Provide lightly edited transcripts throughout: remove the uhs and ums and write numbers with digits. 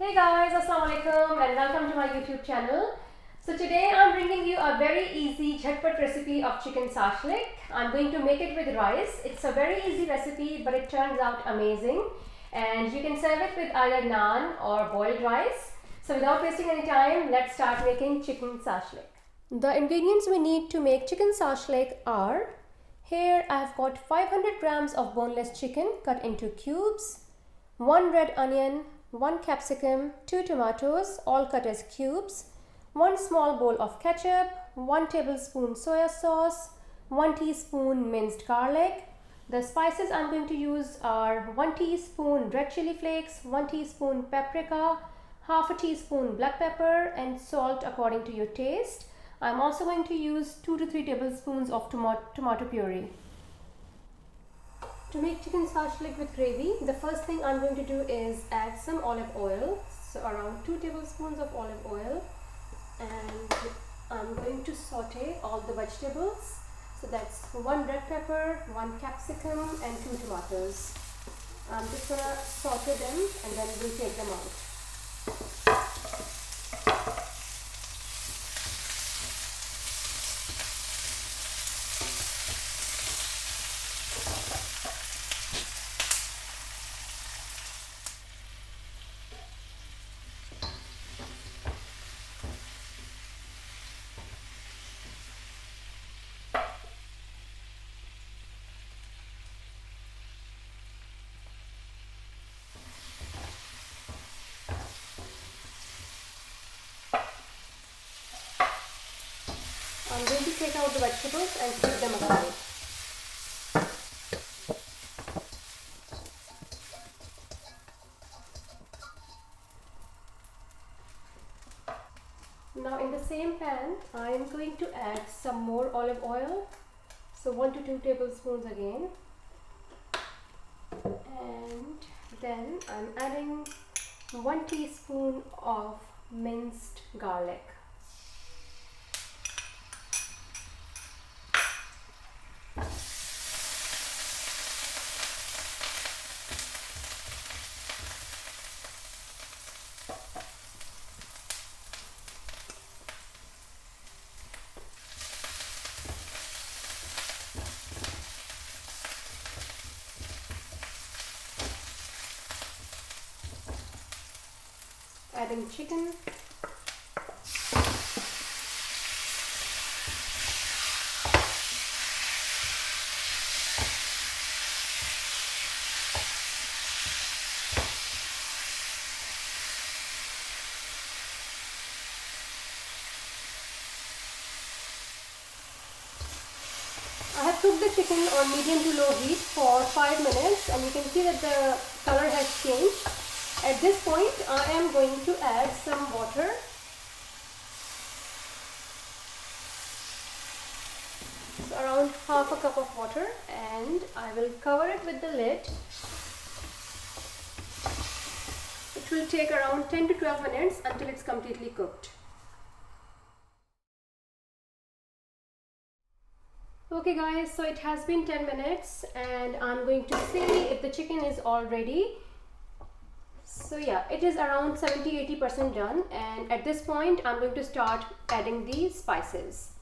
Hey guys, Assalamu alaikum and welcome to my YouTube channel. So today I'm bringing you a very easy jhatpat recipe of chicken shashlik. I'm going to make it with rice. It's a very easy recipe but it turns out amazing, and you can serve it with either naan or boiled rice. So without wasting any time, let's start making chicken shashlik. The ingredients we need to make chicken shashlik are: here I've got 500 grams of boneless chicken cut into cubes, 1 red onion, 1 capsicum, 2 tomatoes all cut as cubes, 1 small bowl of ketchup, 1 tablespoon soya sauce, 1 teaspoon minced garlic. The spices I'm going to use are 1 teaspoon red chili flakes, 1 teaspoon paprika, half a teaspoon black pepper, and salt according to your taste. I'm also going to use 2 to 3 tablespoons of tomato puree. To make chicken shashlik with gravy, the first thing I'm going to do is add some olive oil, so around 2 tablespoons of olive oil, and I'm going to saute all the vegetables. So that's 1 red pepper, 1 capsicum, and 2 tomatoes. I'm just gonna saute them and then we'll take them out. I'm going to take out the vegetables and keep them aside. Now in the same pan, I am going to add some more olive oil. So 1 to 2 tablespoons again. And then I'm adding 1 teaspoon of minced garlic. Adding chicken. I have cooked the chicken on medium to low heat for 5 minutes, and you can see that the color has changed. At this point, I am going to add some water. So around half a cup of water, and I will cover it with the lid. It will take around 10 to 12 minutes until it's completely cooked. Okay guys, so it has been 10 minutes and I'm going to see if the chicken is all ready. So yeah, it is around 70-80% done, and at this point I'm going to start adding the spices.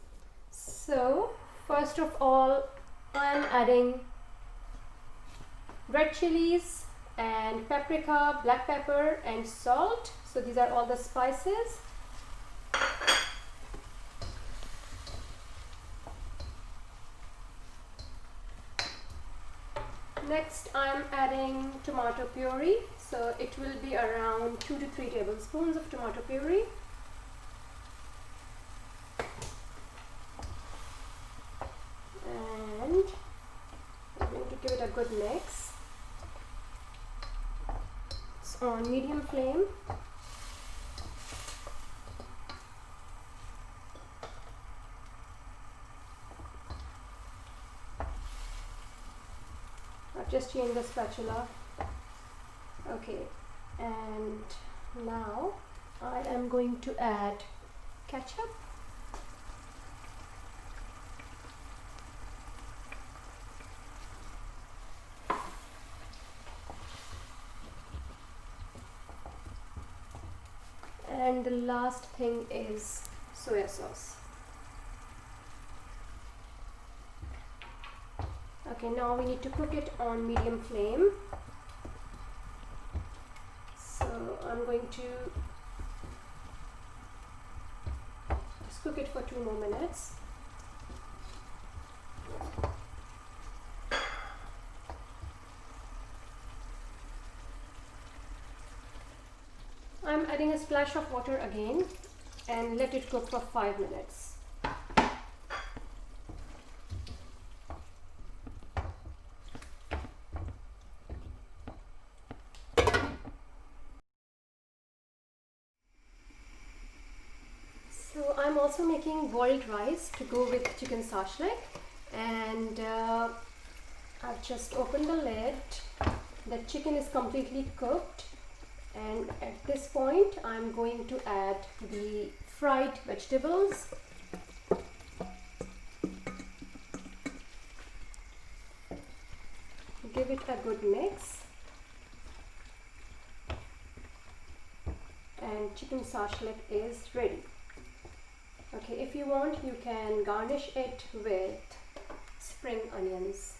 So first of all, I'm adding red chilies and paprika, black pepper, and salt. So these are all the spices. Next, I'm adding tomato puree. So it will be around 2 to 3 tablespoons of tomato puree. And I'm going to give it a good mix. It's on medium flame. I've just changed the spatula. Okay, and now I am going to add ketchup. And the last thing is soya sauce. Okay, now we need to cook it on medium flame. So I'm going to just cook it for 2 more minutes. I'm adding a splash of water again and let it cook for 5 minutes. So I'm also making boiled rice to go with chicken shashlik, and I've just opened the lid. The chicken is completely cooked, and at this point I'm going to add the fried vegetables. Give it a good mix, and chicken shashlik is ready. Okay, if you want, you can garnish it with spring onions.